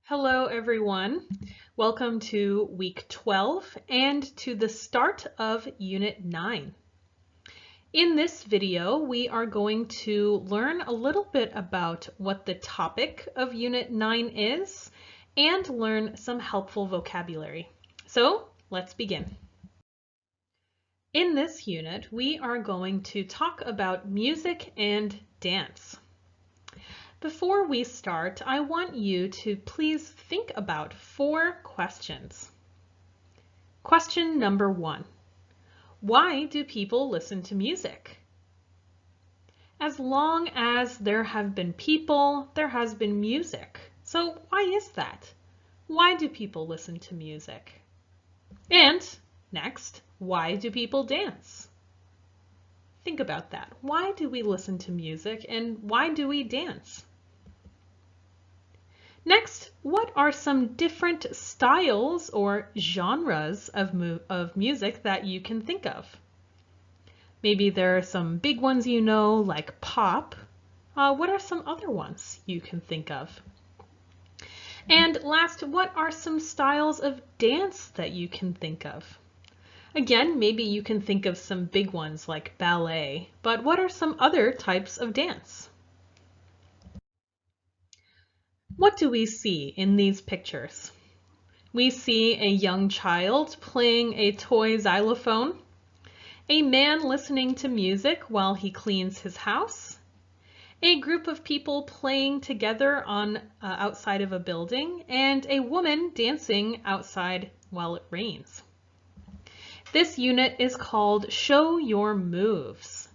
Hello, everyone. Welcome to week 12 and to the start of Unit 9. In this video, we are going to learn a little bit about what the topic of Unit 9 is and learn some helpful vocabulary. So let's begin. In this unit, we are going to talk about music and dance. Before we start, I want you to please think about 4 questions. Question number 1. Why do people listen to music? As long as there have been people, there has been music. So why is that? Why do people listen to music? And next, why do people dance? Think about that. Why do we listen to music and why do we dance? Next, what are some different styles or genres of music that you can think of? Maybe there are some big ones you know, like pop. What are some other ones you can think of? And last, what are some styles of dance that you can think of? Again, maybe you can think of some big ones like ballet, but what are some other types of dance? What do we see in these pictures? We see a young child playing a toy xylophone, a man listening to music while he cleans his house, a group of people playing together outside of a building, and a woman dancing outside while it rains. This unit is called Show Your Moves.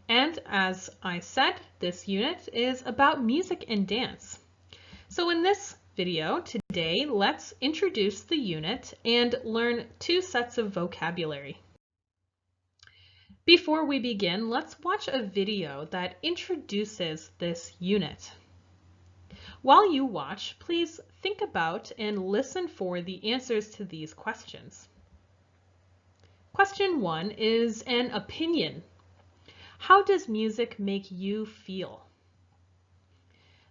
And as I said, this unit is about music and dance. So in this video today, let's introduce the unit and learn 2 sets of vocabulary. Before we begin, let's watch a video that introduces this unit. While you watch, please think about and listen for the answers to these questions. Question 1 is an opinion. How does music make you feel?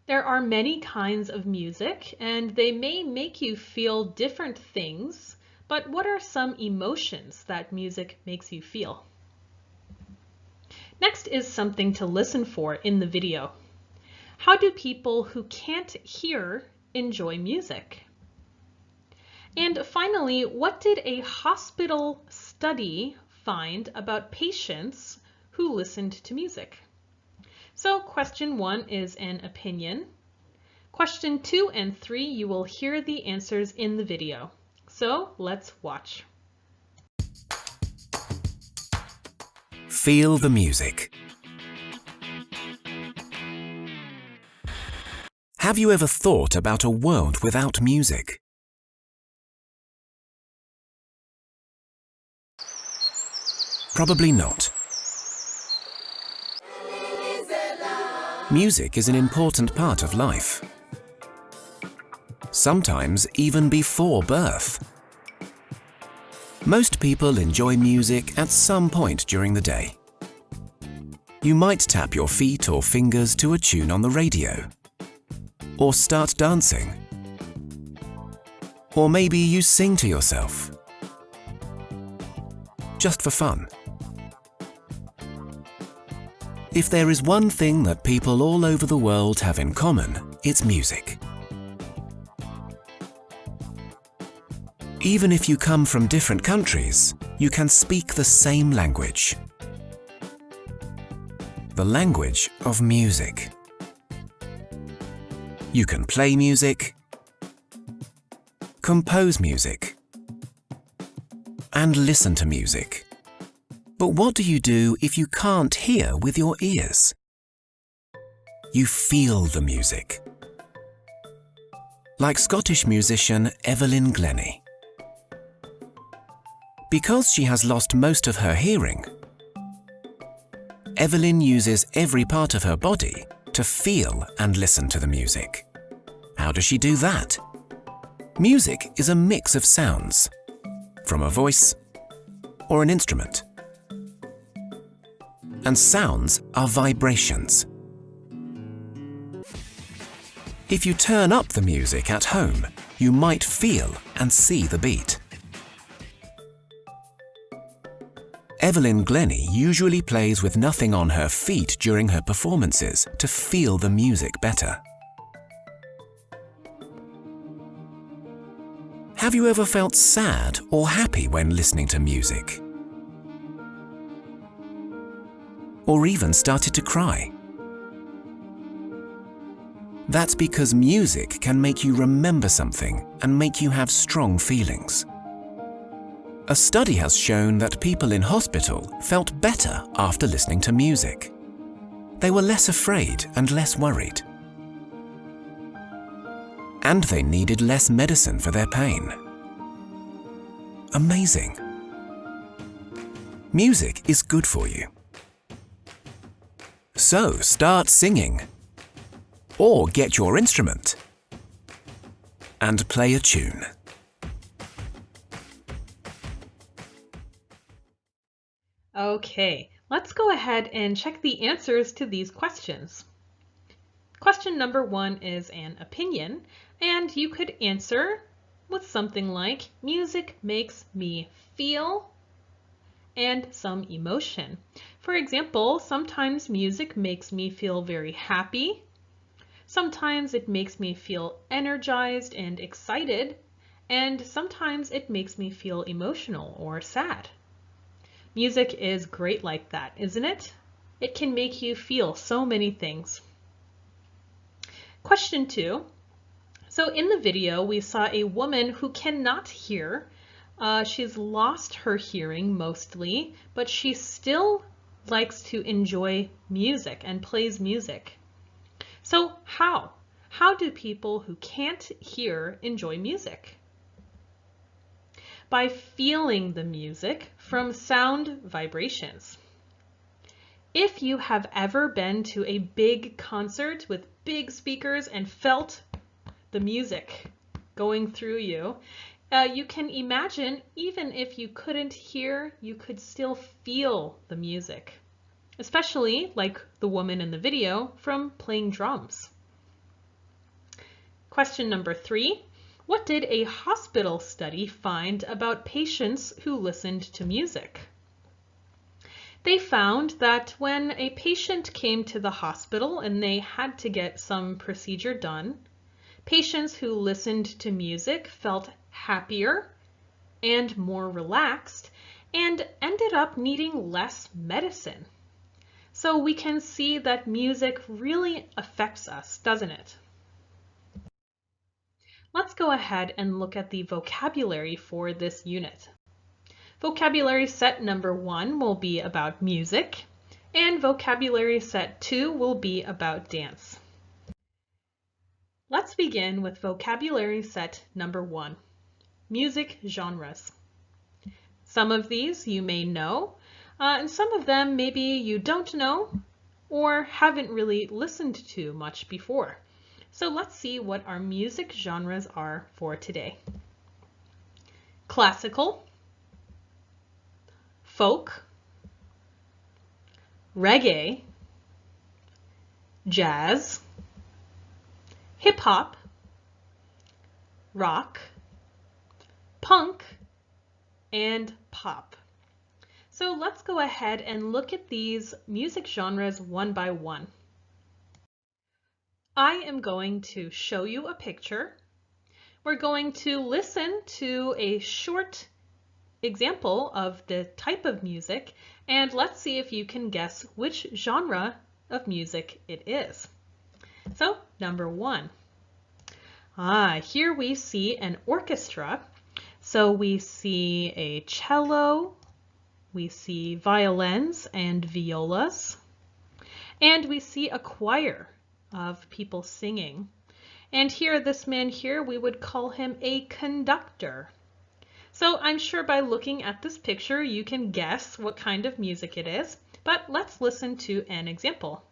There are many kinds of music, and they may make you feel different things, but what are some emotions that music makes you feel? Next is something to listen for in the video. How do people who can't hear enjoy music? And finally, what did a hospital study find about patients who listened to music? So question 1 is an opinion. Question 2 and 3, you will hear the answers in the video. So let's watch. Feel the music. Have you ever thought about a world without music? Probably not. Music is an important part of life. Sometimes even before birth. Most people enjoy music at some point during the day. You might tap your feet or fingers to a tune on the radio, or start dancing, or maybe you sing to yourself, just for fun. If there is one thing that people all over the world have in common, it's music. Even if you come from different countries, you can speak the same language. The language of music. You can play music, compose music, and listen to music. But what do you do if you can't hear with your ears? You feel the music. Like Scottish musician Evelyn Glennie. Because she has lost most of her hearing, Evelyn uses every part of her body to feel and listen to the music. How does she do that? Music is a mix of sounds, from a voice or an instrument. And sounds are vibrations. If you turn up the music at home, you might feel and see the beat. Evelyn Glennie usually plays with nothing on her feet during her performances to feel the music better. Have you ever felt sad or happy when listening to music? Or even started to cry? That's because music can make you remember something and make you have strong feelings. A study has shown that people in hospital felt better after listening to music. They were less afraid and less worried. And they needed less medicine for their pain. Amazing! Music is good for you. So start singing. Or get your instrument and play a tune. Okay, let's go ahead and check the answers to these questions. Question number 1 is an opinion, and you could answer with something like, music makes me feel and some emotion. For example, sometimes music makes me feel very happy. Sometimes it makes me feel energized and excited, and sometimes it makes me feel emotional or sad. Music is great like that, isn't it? It can make you feel so many things. Question 2. So in the video, we saw a woman who cannot hear. She's lost her hearing mostly, but she still likes to enjoy music and plays music. So how? How do people who can't hear enjoy music? By feeling the music from sound vibrations. If you have ever been to a big concert with big speakers and felt the music going through you, you can imagine even if you couldn't hear, you could still feel the music, especially like the woman in the video from playing drums. Question number 3. What did a hospital study find about patients who listened to music? They found that when a patient came to the hospital and they had to get some procedure done, patients who listened to music felt happier and more relaxed and ended up needing less medicine. So we can see that music really affects us, doesn't it? Let's go ahead and look at the vocabulary for this unit. Vocabulary set number 1 will be about music, and vocabulary set 2 will be about dance. Let's begin with vocabulary set number 1, music genres. Some of these you may know, and some of them maybe you don't know or haven't really listened to much before. So let's see what our music genres are for today. Classical, folk, reggae, jazz, hip-hop, rock, punk, and pop. So let's go ahead and look at these music genres one by one. I am going to show you a picture. We're going to listen to a short example of the type of music, and let's see if you can guess which genre of music it is. So, number 1. Here we see an orchestra. So we see a cello, we see violins and violas, and we see a choir of people singing. And here, this man here, we would call him a conductor. So I'm sure by looking at this picture, you can guess what kind of music it is, but let's listen to an example.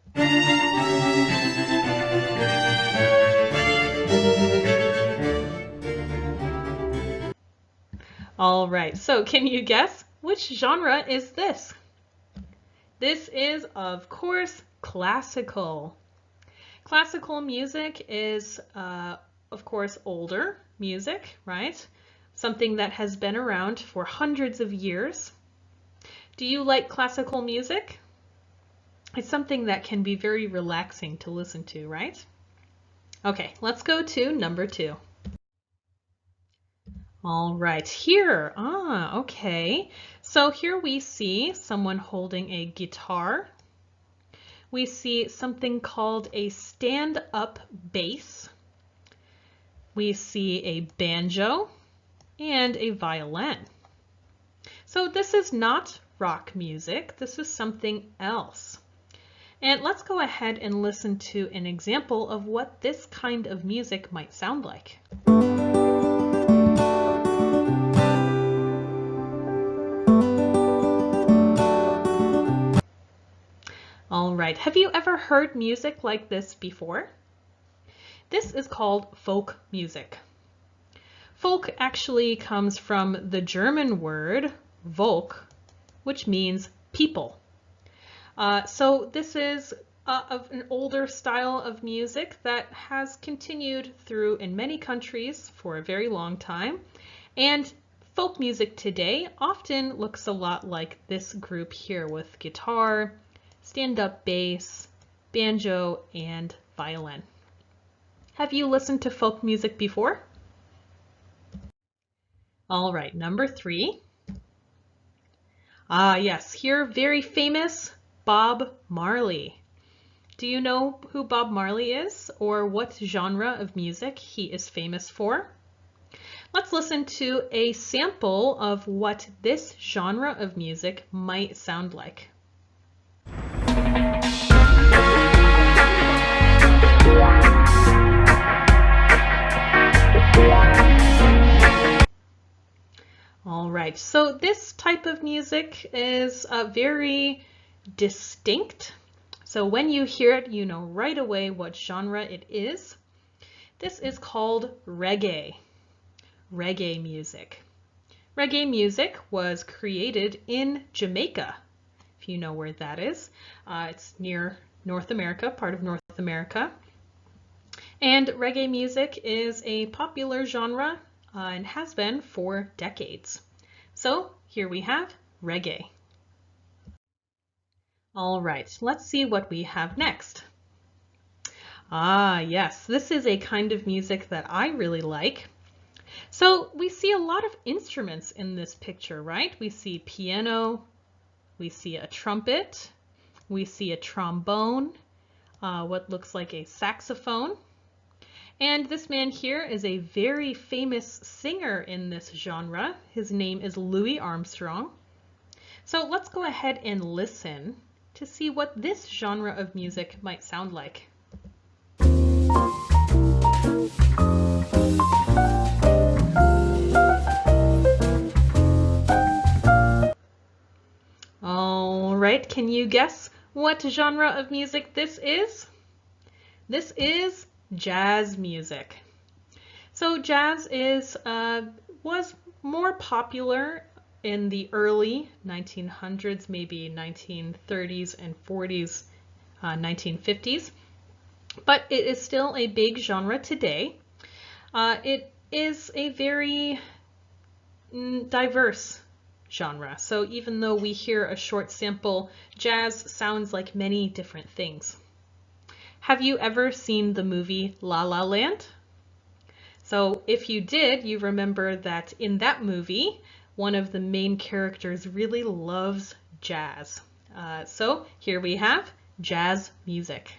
All right, so can you guess which genre is this? This is, of course, classical. Classical music is, of course, older music, right? Something that has been around for hundreds of years. Do you like classical music? It's something that can be very relaxing to listen to, right? Okay, let's go to number 2. All right, here, okay. So here we see someone holding a guitar. We see something called a stand-up bass. We see a banjo and a violin. So this is not rock music, this is something else. And let's go ahead and listen to an example of what this kind of music might sound like. All right, have you ever heard music like this before? This is called folk music. Folk actually comes from the German word Volk, which means people. So this is of an older style of music that has continued through in many countries for a very long time. And folk music today often looks a lot like this group here with guitar, stand-up bass, banjo, and violin. Have you listened to folk music before? All right, number 3. Yes, here, very famous Bob Marley. Do you know who Bob Marley is or what genre of music he is famous for? Let's listen to a sample of what this genre of music might sound like. All right, so this type of music is very distinct. So when you hear it, you know right away what genre it is. This is called reggae music. Reggae music was created in Jamaica, if you know where that is. It's near North America, part of North America. And reggae music is a popular genre and has been for decades. So here we have reggae. All right, let's see what we have next. Yes, this is a kind of music that I really like. So we see a lot of instruments in this picture, right? We see piano, we see a trumpet, we see a trombone, what looks like a saxophone. And this man here is a very famous singer in this genre. His name is Louis Armstrong. So let's go ahead and listen to see what this genre of music might sound like. All right, can you guess what genre of music this is? This is jazz music. So jazz was more popular in the early 1900s, maybe 1930s and 40s, 1950s, but it is still a big genre today. It is a very diverse genre. So even though we hear a short sample, jazz sounds like many different things. Have you ever seen the movie La La Land? So if you did, you remember that in that movie, one of the main characters really loves jazz. So here we have jazz music.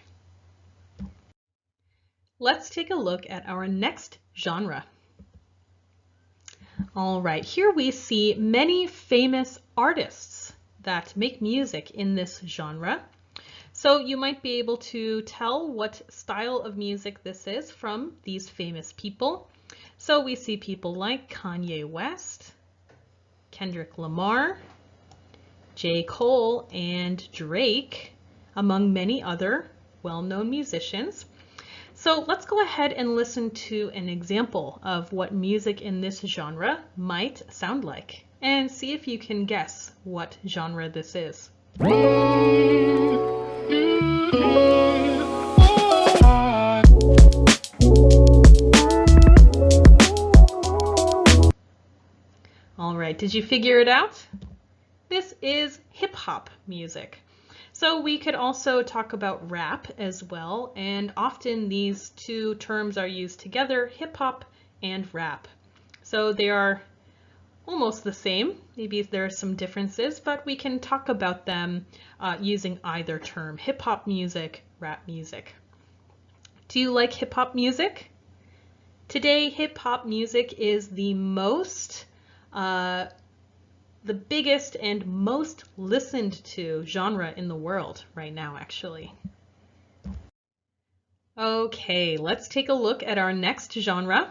Let's take a look at our next genre. All right, here we see many famous artists that make music in this genre. So you might be able to tell what style of music this is from these famous people. So we see people like Kanye West, Kendrick Lamar, J. Cole, and Drake, among many other well-known musicians. So let's go ahead and listen to an example of what music in this genre might sound like and see if you can guess what genre this is. All right, did you figure it out? This is hip hop music. So we could also talk about rap as well, and often these two terms are used together, hip hop and rap. So they are almost the same. Maybe there are some differences, but we can talk about them using either term, hip hop music, rap music. Do you like hip hop music? Today, hip hop music is the biggest and most listened to genre in the world right now, actually. Okay, let's take a look at our next genre.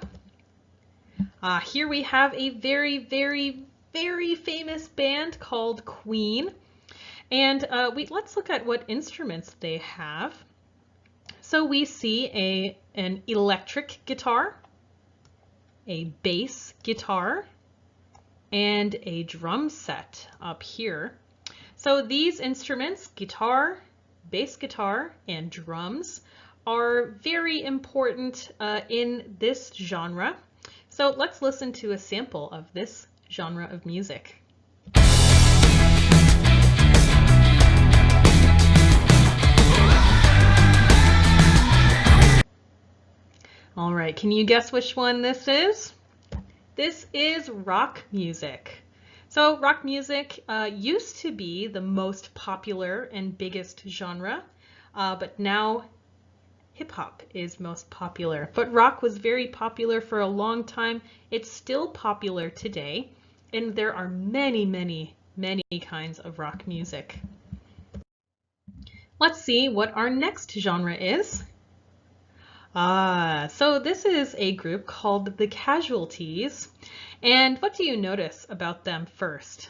Here we have a very, very, very famous band called Queen. And let's look at what instruments they have. So we see an electric guitar, a bass guitar, and a drum set up here. So these instruments, guitar, bass guitar, and drums, are very important in this genre. So let's listen to a sample of this genre of music. All right, can you guess which one this is? This is rock music. So rock music used to be the most popular and biggest genre, but now hip-hop is most popular. But rock was very popular for a long time. It's still popular today, and there are many, many, many kinds of rock music. Let's see what our next genre is. So this is a group called the Casualties. And what do you notice about them first?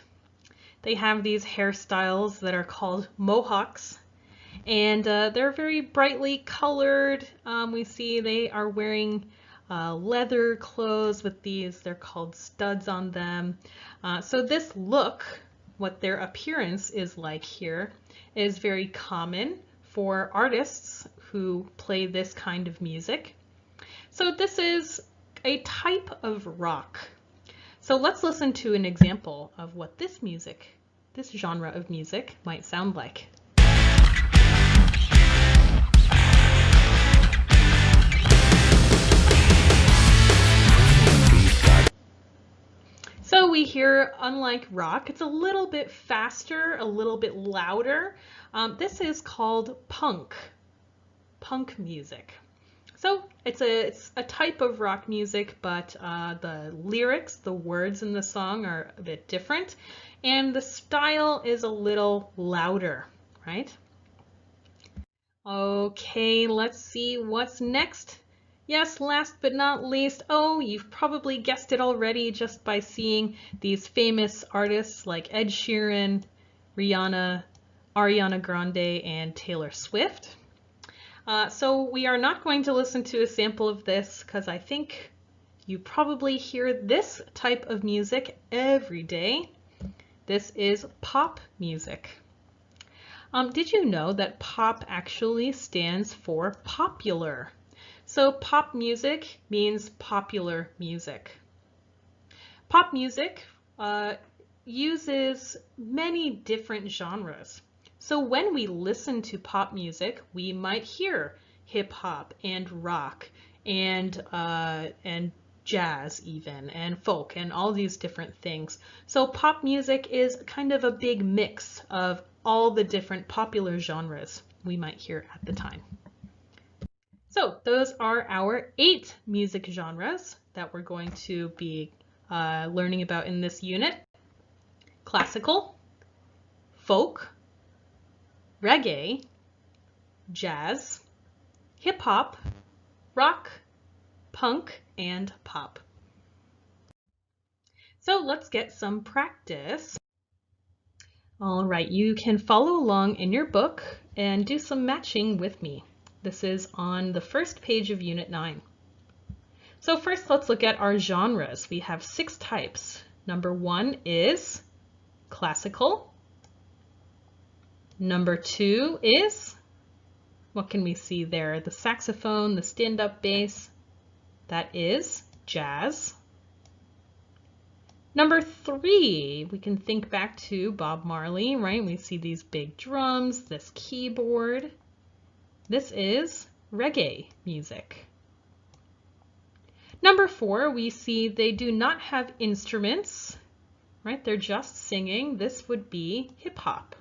They have these hairstyles that are called mohawks, and they're very brightly colored. We see they are wearing leather clothes with they're called studs on them. So this look, what their appearance is like here, is very common for artists who play this kind of music. So this is a type of rock. So let's listen to an example of what this genre of music might sound like. So we hear, unlike rock, it's a little bit faster, a little bit louder. This is called punk music. So it's a type of rock music, but the lyrics, the words in the song are a bit different, and the style is a little louder, right? Okay, let's see what's next. Yes, last but not least, you've probably guessed it already just by seeing these famous artists like Ed Sheeran, Rihanna, Ariana Grande, and Taylor Swift. So we are not going to listen to a sample of this because I think you probably hear this type of music every day. This is pop music. Did you know that pop actually stands for popular? So pop music means popular music. Pop music uses many different genres. So when we listen to pop music, we might hear hip hop and rock and jazz even, and folk, and all these different things. So pop music is kind of a big mix of all the different popular genres we might hear at the time. So those are our 8 music genres that we're going to be learning about in this unit. Classical, folk, reggae, jazz, hip hop, rock, punk, and pop. So let's get some practice. All right, you can follow along in your book and do some matching with me. This is on the first page of Unit 9. So first, let's look at our genres. We have 6 types. Number 1 is classical. Number 2 is, what can we see there? The saxophone, the stand-up bass. That is jazz. Number 3, we can think back to Bob Marley, right? We see these big drums, this keyboard. This is reggae music. Number 4, we see they do not have instruments, right? They're just singing. This would be hip hop.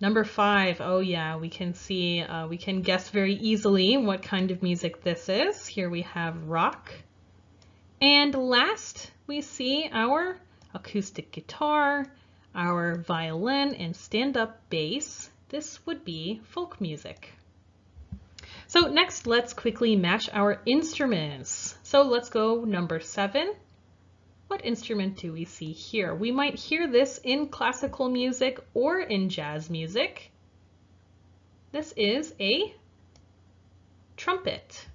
Number 5, oh yeah, we can see, we can guess very easily what kind of music this is. Here we have rock. And last, we see our acoustic guitar, our violin, and stand-up bass. This would be folk music. So next, let's quickly match our instruments. So let's go number 7. What instrument do we see here? We might hear this in classical music or in jazz music. This is a trumpet.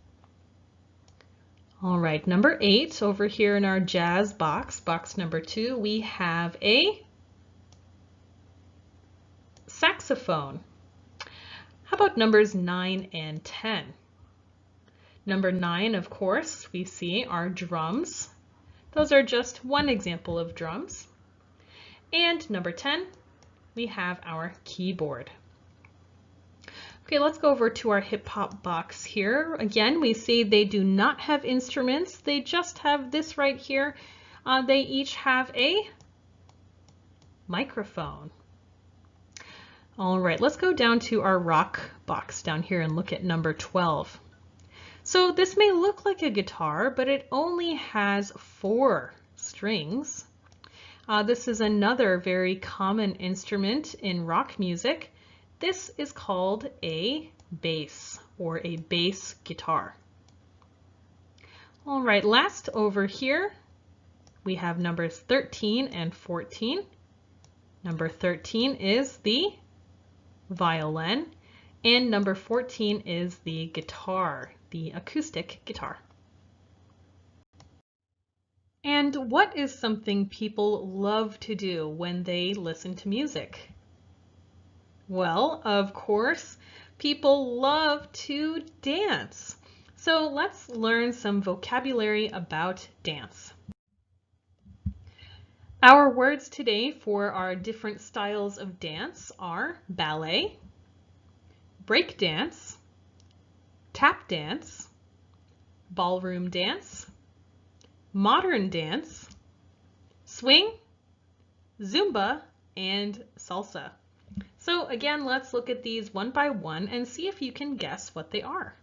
All right, number 8, over here in our jazz box, box number 2, we have a saxophone. How about numbers 9 and 10? Number 9, of course, we see our drums. Those are just one example of drums. And number 10, we have our keyboard. Okay, let's go over to our hip hop box here. Again, we see they do not have instruments. They just have this right here. They each have a microphone. All right, let's go down to our rock box down here and look at number 12. So this may look like a guitar, but it only has 4 strings. This is another very common instrument in rock music. This is called a bass or a bass guitar. All right, last over here, we have numbers 13 and 14. Number 13 is the violin, and number 14 is the guitar, the acoustic guitar. And what is something people love to do when they listen to music? Well, of course, people love to dance. So let's learn some vocabulary about dance. Our words today for our different styles of dance are ballet, break dance, tap dance, ballroom dance, modern dance, swing, Zumba, and salsa. So again, let's look at these one by one and see if you can guess what they are.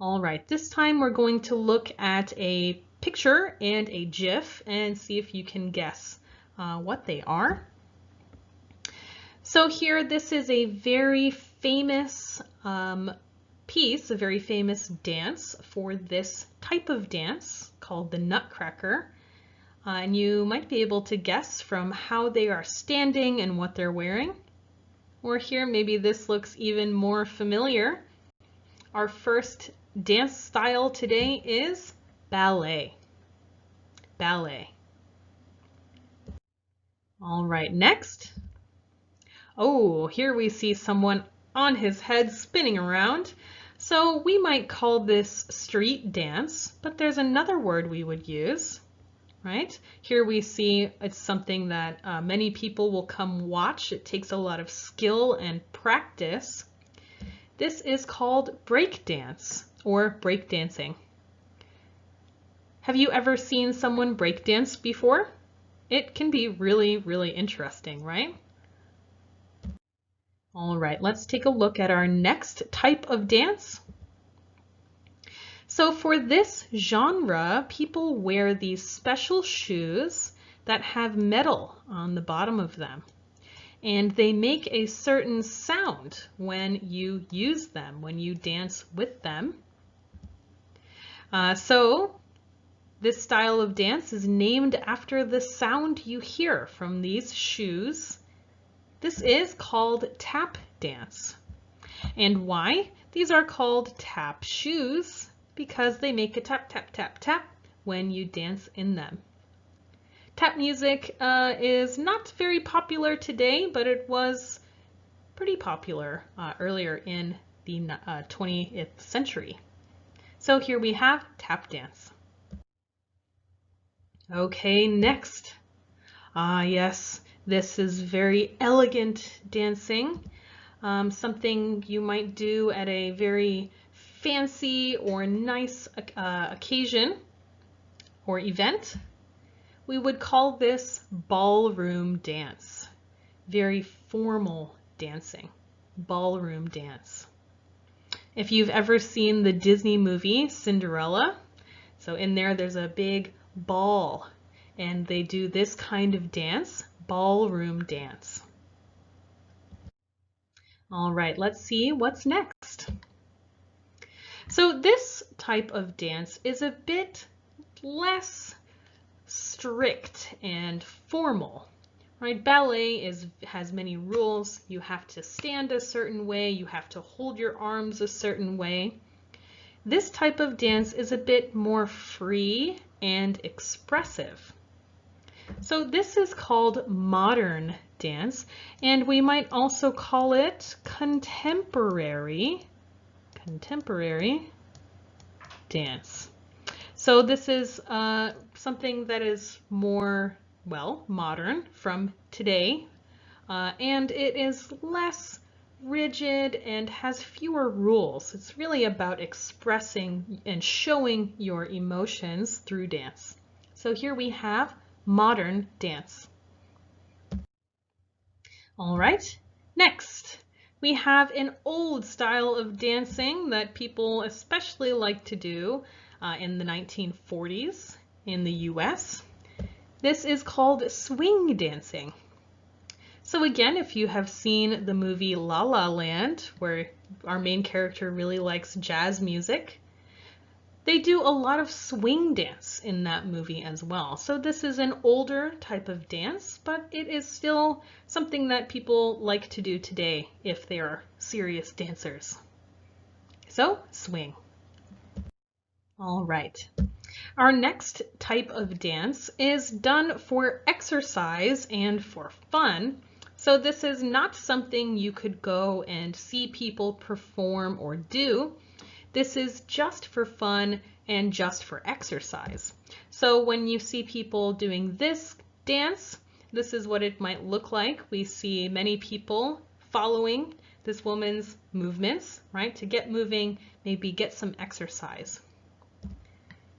All right, this time we're going to look at a picture and a GIF and see if you can guess what they are. So here, this is a very famous piece, a very famous dance for this type of dance called the Nutcracker. And you might be able to guess from how they are standing and what they're wearing. Or here, maybe this looks even more familiar. Our first dance style today is ballet. Ballet. All right, next. Oh, here we see someone on his head spinning around. So we might call this street dance, but there's another word we would use. Right? Here we see it's something that many people will come watch. It takes a lot of skill and practice. This is called break dance or break dancing. Have you ever seen someone break dance before? It can be really, really interesting, right? All right, let's take a look at our next type of dance. So for this genre, people wear these special shoes that have metal on the bottom of them. And they make a certain sound when you use them, when you dance with them. So this style of dance is named after the sound you hear from these shoes. This is called tap dance. And why? These are called tap shoes because they make a tap, tap, tap, tap when you dance in them. Tap music is not very popular today, but it was pretty popular earlier in the 20th century. So here we have tap dance. Okay, next. Ah, yes, this is very elegant dancing. Something you might do at a very fancy or nice occasion or event. We would call this ballroom dance. Very formal dancing. Ballroom dance. If you've ever seen the Disney movie Cinderella, so in there's a big ball and they do this kind of dance, ballroom dance. All right, let's see what's next. So this type of dance is a bit less strict and formal, right? Ballet has many rules. You have to stand a certain way. You have to hold your arms a certain way. This type of dance is a bit more free and expressive. So this is called modern dance, and we might also call it contemporary dance. So this is something that is more, well, modern from today, and it is less rigid and has fewer rules. It's really about expressing and showing your emotions through dance. So here we have modern dance. All right, next we have an old style of dancing that people especially like to do in the 1940s in the US. This is called swing dancing. So again, if you have seen the movie La La Land, where our main character really likes jazz music, they do a lot of swing dance in that movie as well. So this is an older type of dance, but it is still something that people like to do today if they are serious dancers. So swing. All right. Our next type of dance is done for exercise and for fun. So this is not something you could go and see people perform or do. This is just for fun and just for exercise. So when you see people doing this dance, this is what it might look like. We see many people following this woman's movements, right? To get moving, maybe get some exercise.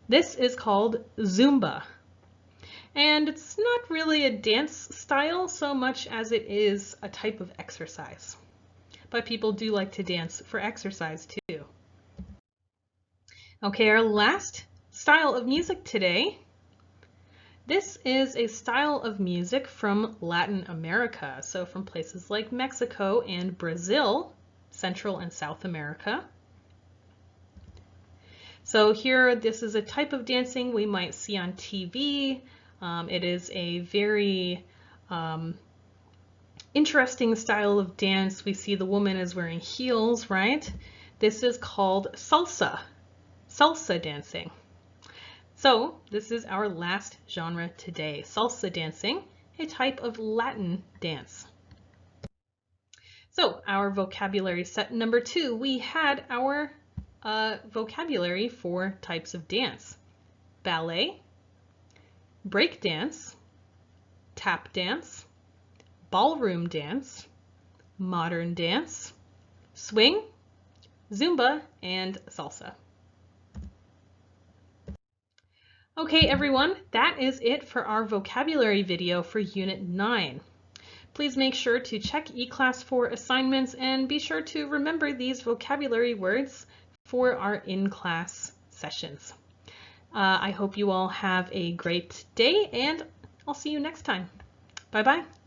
This is called Zumba. And it's not really a dance style so much as it is a type of exercise. But people do like to dance for exercise too. Okay, our last style of music today. This is a style of music from Latin America, so from places like Mexico and Brazil, Central and South America. So here, this is a type of dancing we might see on TV. It is a very interesting style of dance. We see the woman is wearing heels, right? This is called salsa dancing. So this is our last genre today, salsa dancing, a type of Latin dance. So our vocabulary set number 2, we had our vocabulary for types of dance: ballet, break dance, tap dance, ballroom dance, modern dance, swing, Zumba, and salsa. Okay, everyone, that is it for our vocabulary video for Unit 9. Please make sure to check eClass for assignments and be sure to remember these vocabulary words for our in-class sessions. I hope you all have a great day and I'll see you next time. Bye-bye.